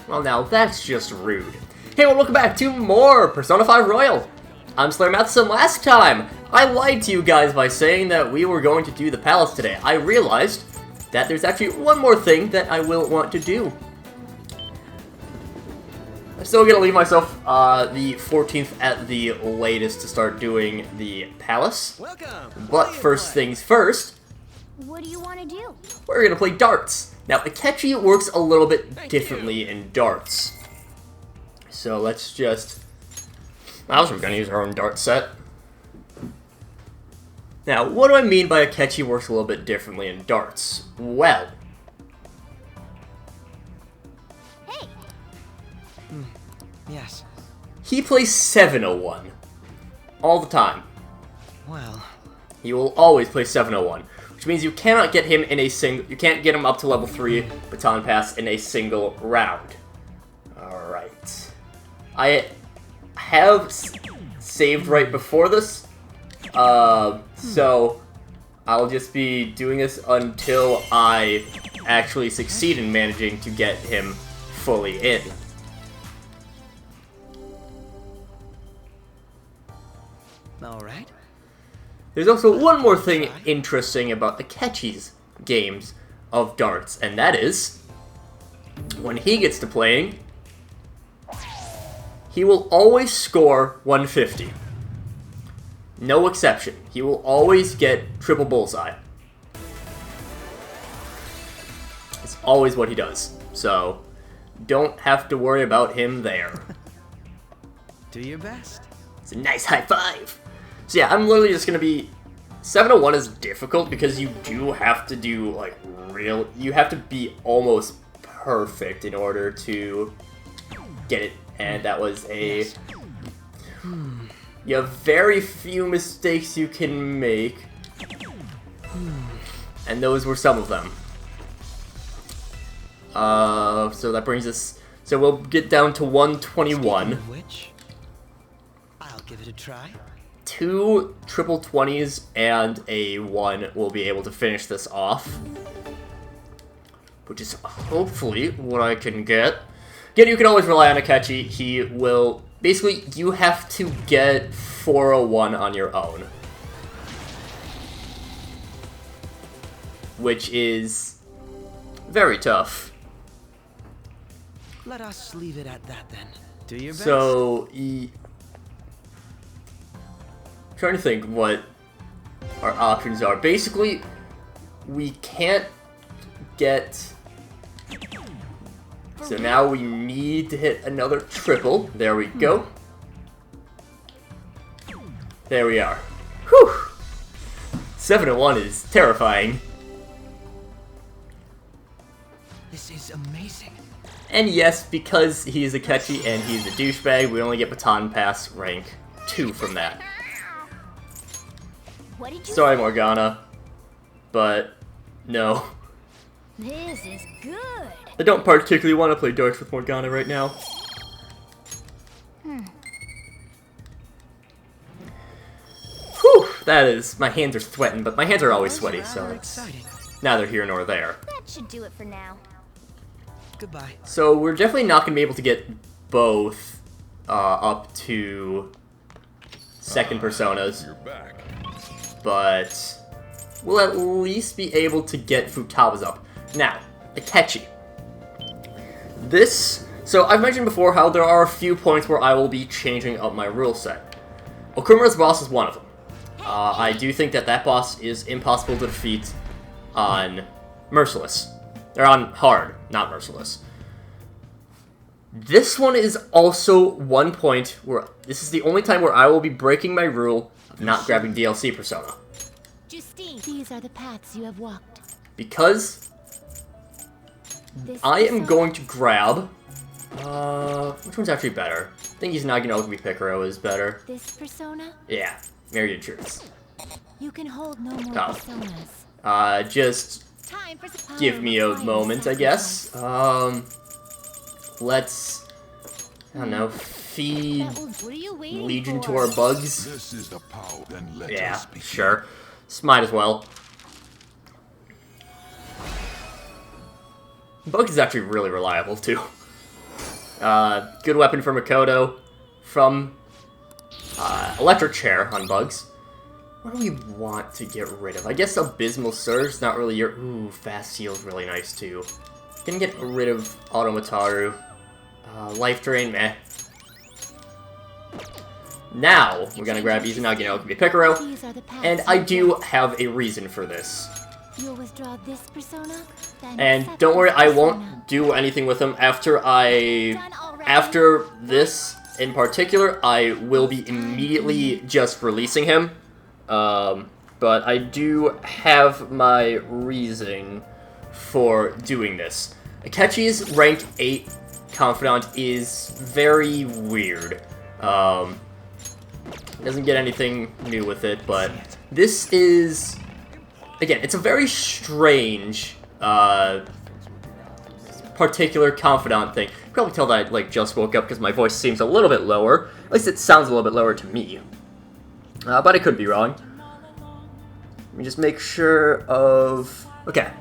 Well, now that's just rude. Hey, well, welcome back to more Persona 5 Royal. I'm SlayerMathis, and last time I lied to you guys by saying that we were going to do the palace today. I realized that there's actually one more thing that I will want to do. I'm still gonna leave myself the 14th at the latest to start doing the palace. Welcome. But first things first, What do you want to do? we're gonna play darts. Now, Akechi works a little bit differently in darts. So let's just... I was gonna use our own dart set. Now, what do I mean by Akechi works a little bit differently in darts? Well... Hey! Yes. he plays 701. All the time. Well. He will always play 701. Which means you cannot get him in a single... you can't get him up to level 3 baton pass in a single round. Alright. I have saved right before this. So I'll just be doing this until I actually succeed in managing to get him fully in. Alright. There's also one more thing interesting about Akechi's games of darts, and that is, when he gets to playing, he will always score 150. No exception. He will always get triple bullseye. It's always what he does, so don't have to worry about him there. Do your best. It's a nice high five! So yeah, I'm literally just gonna be... 701 is difficult because you do have to do, like, you have to be almost perfect in order to get it, and that was a... Yes. You have very few mistakes you can make, and those were some of them. So that brings us... so we'll get down to 121. Speaking of which, I'll give it a try. 2 triple 20s and a 1 will be able to finish this off. Which is hopefully what I can get. Again, you can always rely on Akechi. He will... basically, you have to get 401 on your own. Which is very tough. Let us leave it at that then. Do your best. So, trying to think what our options are. Basically, we can't get... so now we need to hit another triple. There we go. There we are. Whew! 701 is terrifying. This is amazing. And yes, because he's Akechi and he's a douchebag, we only get baton pass rank 2 from that. What did you Sorry, say? Morgana, but no. This is good. I don't particularly want to play darts with Morgana right now. Whew, that is... my hands are sweating, but my hands are always sweaty, so Rather it's exciting. neither here nor there. That should do it for now. Goodbye. So we're definitely not going to be able to get both up to second personas, but we'll at least be able to get Futaba's up. Now, Akechi. This... so I've mentioned before how there are a few points where I will be changing up my rule set. Okumura's boss is one of them. I do think that that boss is impossible to defeat on Merciless. Or on Hard, not Merciless. This one is also one point where... this is the only time where I will be breaking my rule of not grabbing DLC Persona. Justine, these are the paths you have walked. Because This I am persona- going to grab... which one's actually better? I think he's not gonna be Picaro is better. This persona, Yeah, Myriad Truths. you can hold no more Oh. personas. Just Time for some give me a moment, I guess. Let's... I don't know, feed What are you waiting Legion for? to our bugs. This is the power, then let Yeah, us begin. sure. Might as well. Bugs is actually really reliable, too. Good weapon for Makoto. From Electric Chair on Bugs. What do we want to get rid of? I guess Abysmal Surge is not really your... Ooh, Fast Seal's really nice too. Gonna get rid of Automataru. Life Drain, meh. Now, we're gonna grab Izanagi no Okami Picaro, and I do have a reason for this. You'll withdraw this persona, then And second don't worry, I persona. won't do anything with him after after this in particular, I will be immediately just releasing him. But I do have my reason for doing this. Akechi's rank 8 Confidant is very weird. Doesn't get anything new with it, but this is... Again, it's a very strange, particular Confidant thing. You can probably tell that I, like, just woke up because my voice seems a little bit lower. At least it sounds a little bit lower to me. But I could be wrong. Let me just make sure of... Okay.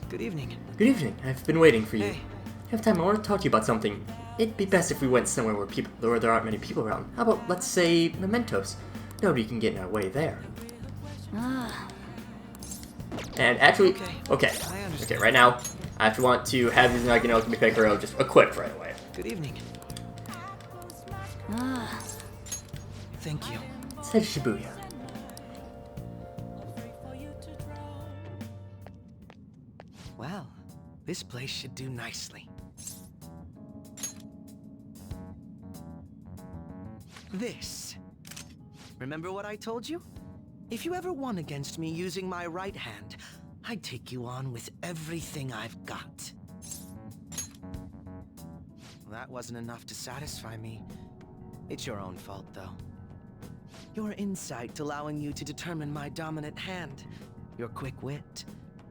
Good evening. Good evening. I've been waiting for you. Hey. You have time? I want to talk to you about something. It'd be best if we went somewhere where there aren't many people around. How about, let's say, Mementos? Nobody can get in our way there. Ah, And actually, Okay. okay, I understand. okay, right now, I actually want to have Izanagi no Okami Picaro just equipped right away. Good evening. ah. Thank you. Said Shibuya. Well, this place should do nicely. This. Remember what I told you? If you ever won against me using my right hand, I'd take you on with everything I've got. That wasn't enough to satisfy me. It's your own fault, though. Your insight allowing you to determine my dominant hand, your quick wit,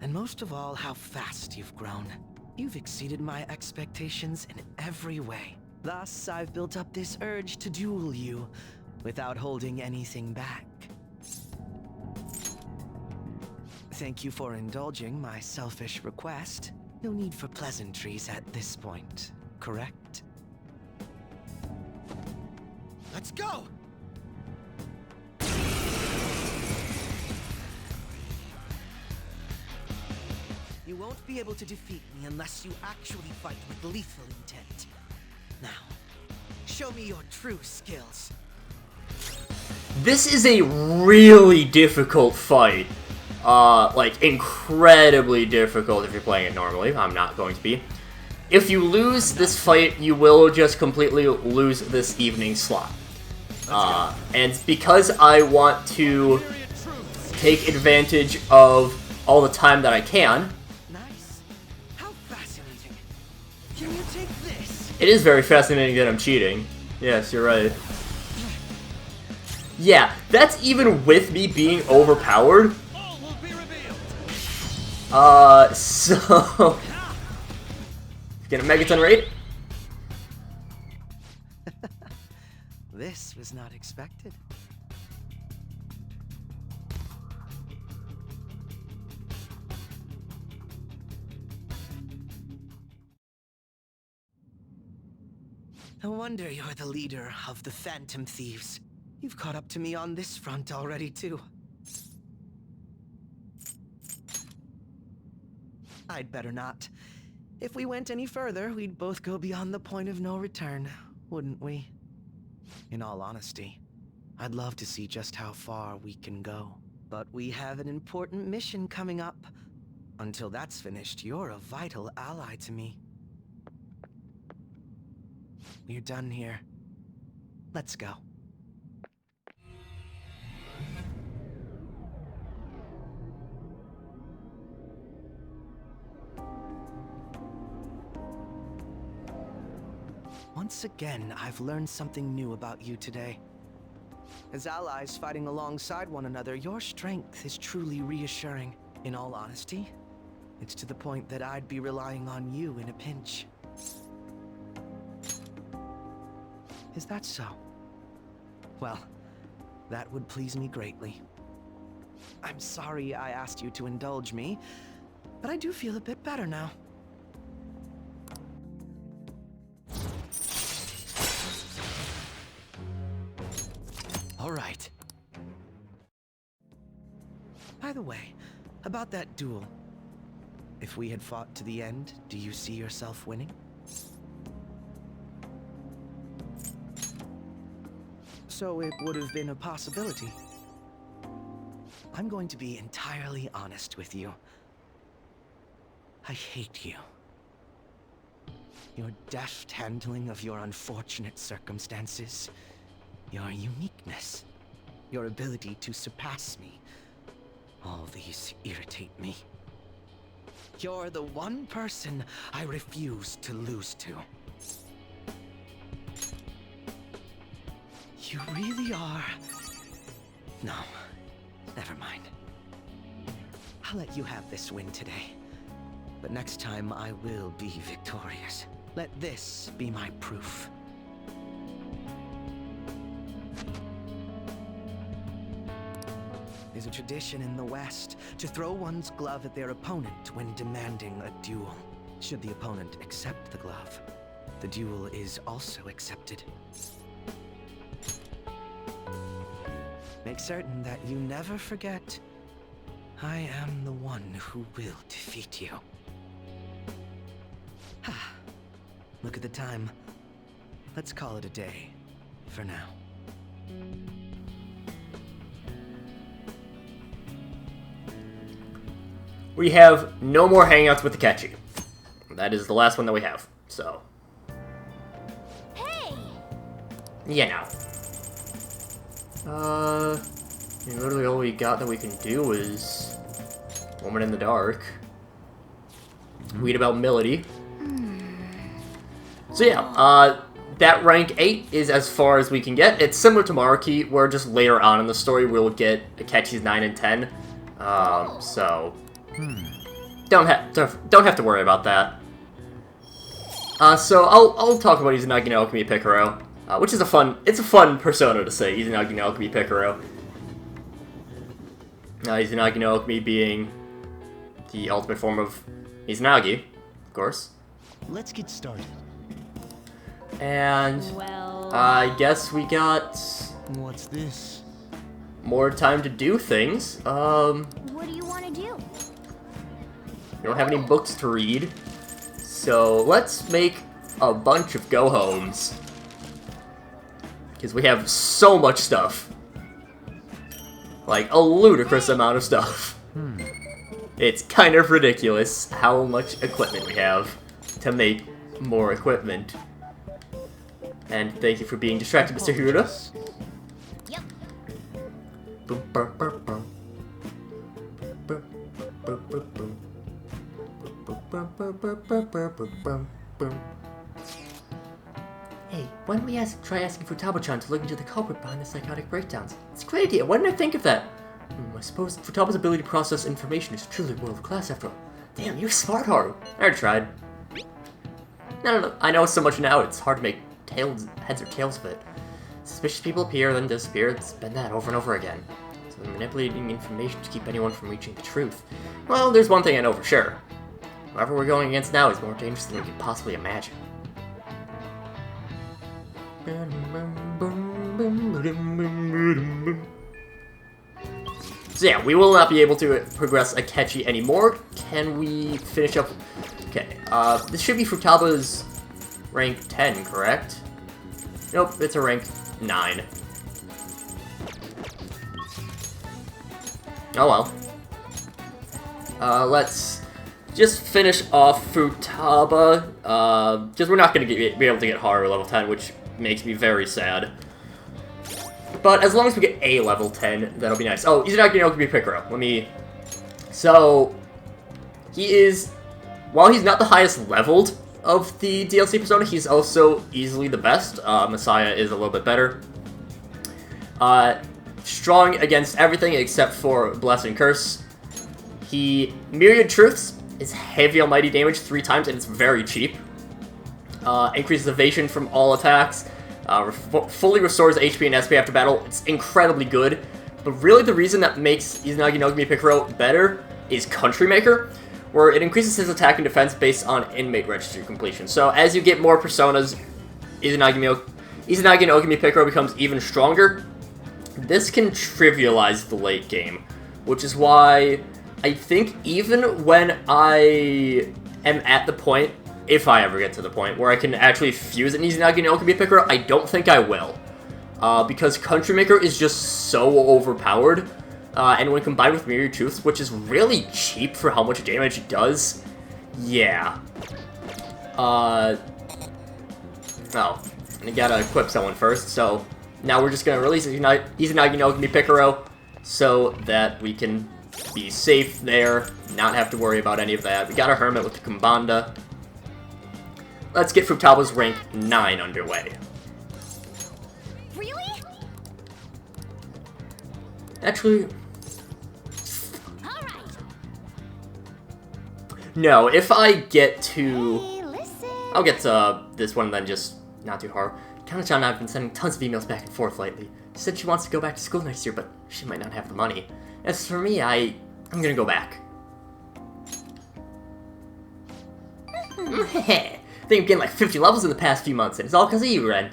and most of all, how fast you've grown. You've exceeded my expectations in every way. Thus, I've built up this urge to duel you without holding anything back. Thank you for indulging my selfish request. No need for pleasantries at this point, correct? Let's go! You won't be able to defeat me unless you actually fight with lethal intent. Now, show me your true skills. This is a really difficult fight. Like, incredibly difficult if you're playing it normally. I'm not going to be. If you lose this fight, you will just completely lose this evening slot. And because I want to take advantage of all the time that I can, Nice. How fascinating. Can you take this? it is very fascinating that I'm cheating. Yes, you're right. Yeah, that's even with me being overpowered. All will be revealed. So... Get a Megaton raid? This was not expected. No wonder you're the leader of the Phantom Thieves. You've caught up to me on this front already, too. I'd better not. If we went any further, we'd both go beyond the point of no return, wouldn't we? In all honesty, I'd love to see just how far we can go. But we have an important mission coming up. Until that's finished, you're a vital ally to me. We're done here. Let's go. Once again, I've learned something new about you today. As allies fighting alongside one another, your strength is truly reassuring. In all honesty, it's to the point that I'd be relying on you in a pinch. Is that so? Well, that would please me greatly. I'm sorry I asked you to indulge me, but I do feel a bit better now. By the way, about that duel. If we had fought to the end, do you see yourself winning? So it would have been a possibility. I'm going to be entirely honest with you. I hate you. Your deft handling of your unfortunate circumstances, your uniqueness, your ability to surpass me. All these irritate me. You're the one person I refuse to lose to. You really are... No, never mind. I'll let you have this win today. But next time I will be victorious. Let this be my proof. There's a tradition in the West to throw one's glove at their opponent when demanding a duel. Should the opponent accept the glove, the duel is also accepted. Make certain that you never forget, I am the one who will defeat you. Look at the time. Let's call it a day, for now. We have no more hangouts with Akechi. That is the last one that we have, so. Hey! Yeah, no. Literally all we got that we can do is Woman in the Dark. Read about Melody. So yeah, that rank 8 is as far as we can get. It's similar to Maruki, where just later on in the story we'll get Akechi's 9 and 10. So don't have to worry about that. So I'll talk about Izanagi no Alchemy Picaro, which is a fun persona to say, Izanagi no Alchemy Picaro. Izanagi no Alchemy being the ultimate form of Izanagi, of course. Let's get started. And Well... I guess we got What's this? more time to do things. What do you want to do? We don't have any books to read, so let's make a bunch of go-homes. Because we have so much stuff. Like, a ludicrous amount of stuff. It's kind of ridiculous how much equipment we have to make more equipment. And thank you for being distracted, Mr. Hiruda. Yep. Boom, bum, bum, bum. Boom, boom, boom, boom. Boom, bum, bum, bum, bum, bum, bum, bum, bum. Hey, why don't we try asking Futaba-chan to look into the culprit behind the psychotic breakdowns? It's a great idea. Why didn't I think of that? I suppose Futaba's ability to process information is truly world-class after all. Damn, you're smart, Haru. I already tried. No. I know so much now, it's hard to make heads or tails of it. Suspicious people appear, then disappear. It's been that over and over again. So they're manipulating information to keep anyone from reaching the truth. Well, there's one thing I know for sure. Whoever we're going against now is more dangerous than we could possibly imagine. So yeah, we will not be able to progress Akechi anymore. Can we finish up? Okay, this should be Futaba's rank 10, correct? Nope, it's a rank 9. Oh well. Let's just finish off Futaba. Just we're not going to be able to get Haru level 10, which makes me very sad. But as long as we get a level 10, that'll be nice. Oh, Izanagi no Alchemy Picaro. So, he is... While he's not the highest leveled of the DLC persona, he's also easily the best. Messiah is a little bit better. Strong against everything except for Bless and Curse. He Myriad Truths is heavy almighty damage 3 times, and it's very cheap. Increases evasion from all attacks. Fully restores HP and SP after battle. It's incredibly good. But really the reason that makes Izanagi no Alchemy Picaro better is Country Maker, where it increases his attack and defense based on inmate registry completion. So as you get more personas, Izanagi no Alchemy Picaro becomes even stronger. This can trivialize the late game, which is why I think even when I am at the point, if I ever get to the point, where I can actually fuse an Izanagi no Okami Picaro, I don't think I will. Because Country Maker is just so overpowered, and when combined with Mirror Truths, which is really cheap for how much damage it does, yeah. Oh, I gotta equip someone first, so now we're just gonna release Izanagi no Okami Picaro so that we can be safe there, not have to worry about any of that. We got a Hermit with the Kumbanda. Let's get Futaba's rank 9 underway. Really? Actually, All right. no, if I get to... Hey, listen. I'll get to this one then, just not too hard. Kana-chan and I have been sending tons of emails back and forth lately. She said she wants to go back to school next year, but she might not have the money. As for me, I'm gonna go back. I think I'm getting like 50 levels in the past few months, and it's all because of you, Ren.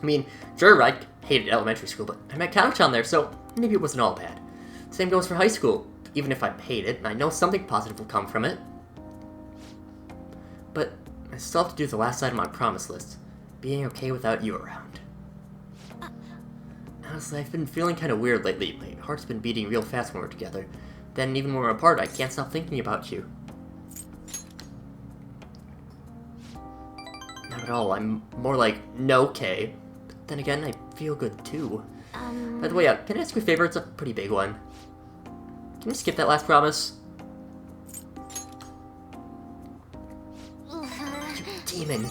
I mean, sure, I hated elementary school, but I met Kana-chan there, so maybe it wasn't all bad. Same goes for high school. Even if I hate it, I know something positive will come from it. But I still have to do the last item on my promise list. Being okay without you around. Honestly, I've been feeling kind of weird lately. My heart's been beating real fast when we're together. Then even when we're apart, I can't stop thinking about you. Not at all. I'm more like, no, okay. But then again, I feel good too. By the way, can I ask you a favor? It's a pretty big one. Can you skip that last promise? You demon.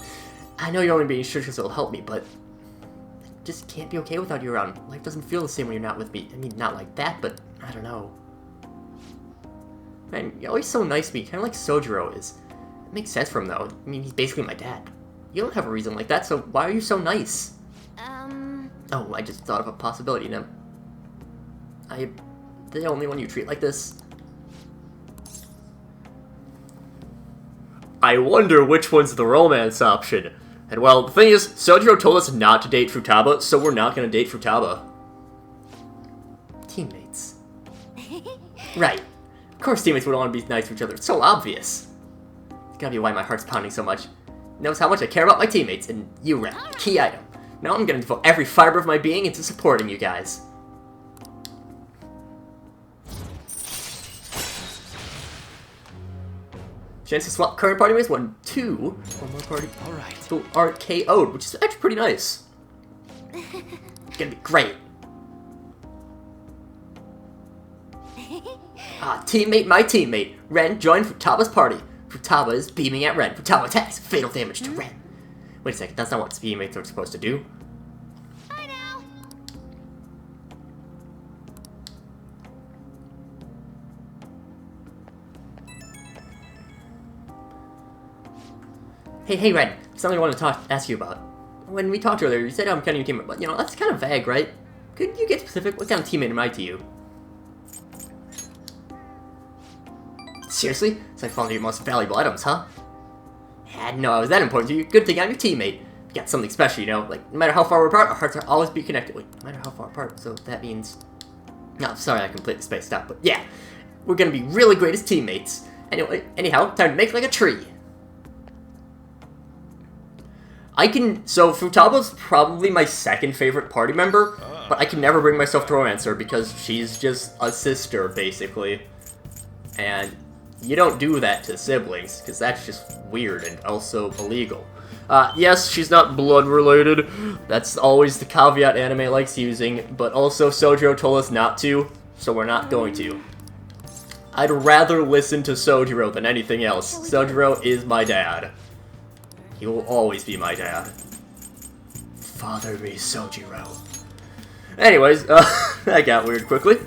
I know you're only being sure because it'll help me, but I just can't be okay without you around. Life doesn't feel the same when you're not with me. I mean, not like that, but I don't know. Man, you're always so nice to me, kind of like Sojiro is. It makes sense for him, though. I mean, he's basically my dad. You don't have a reason like that, so why are you so nice? Oh, I just thought of a possibility now. I'm the only one you treat like this. I wonder which one's the romance option. And well, the thing is, Sojiro told us not to date Futaba, so we're not gonna date Futaba. Teammates. Right. Of course teammates would want to be nice to each other. It's so obvious. It's gotta be why my heart's pounding so much. It knows how much I care about my teammates, and you, Ren, key item. Now I'm gonna devote every fiber of my being into supporting you guys. Chance to swap current party mates, 1, 2. One more party. Alright. Who are KO'd, which is actually pretty nice. It's gonna be great. Teammate, my teammate. Ren joined Futaba's party. Futaba is beaming at Ren. Futaba attacks. Fatal damage to Ren. Wait a second, that's not what teammates are supposed to do. Bye now. Hey, Ren. Something I want to ask you about. When we talked earlier, you said I'm kind of your teammate, but you know, that's kind of vague, right? Could you get specific? What kind of teammate am I to you? Seriously? It's like finding your most valuable items, huh? I didn't know I was that important to you. Good thing I'm your teammate. You got something special, you know? Like, no matter how far we're apart, our hearts will always be connected. Wait, no matter how far apart, so that means... No, sorry, I completely spaced out, but yeah. We're gonna be really great as teammates. Anyway, anyhow, time to make like a tree. So Futaba's probably my second favorite party member, but I can never bring myself to romance her because she's just a sister, basically. And you don't do that to siblings, because that's just weird and also illegal. Yes, she's not blood-related. That's always the caveat anime likes using, but also Sojiro told us not to, so we're not going to. I'd rather listen to Sojiro than anything else. Sojiro is my dad. He will always be my dad. Father me, Sojiro. Anyways, that got weird quickly.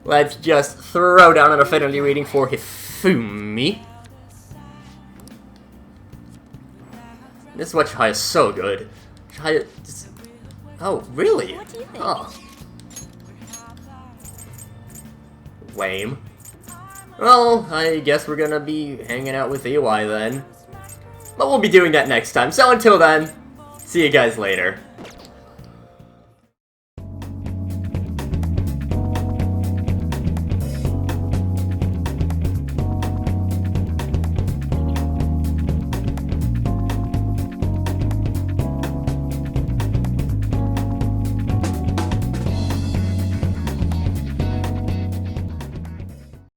Let's just throw down an affinity reading for Hifumi. This one Chihaya is so good. Chihaya just... Oh, really? What do you think? Oh. Lame. Well, I guess we're gonna be hanging out with EY then. But we'll be doing that next time, so until then, see you guys later.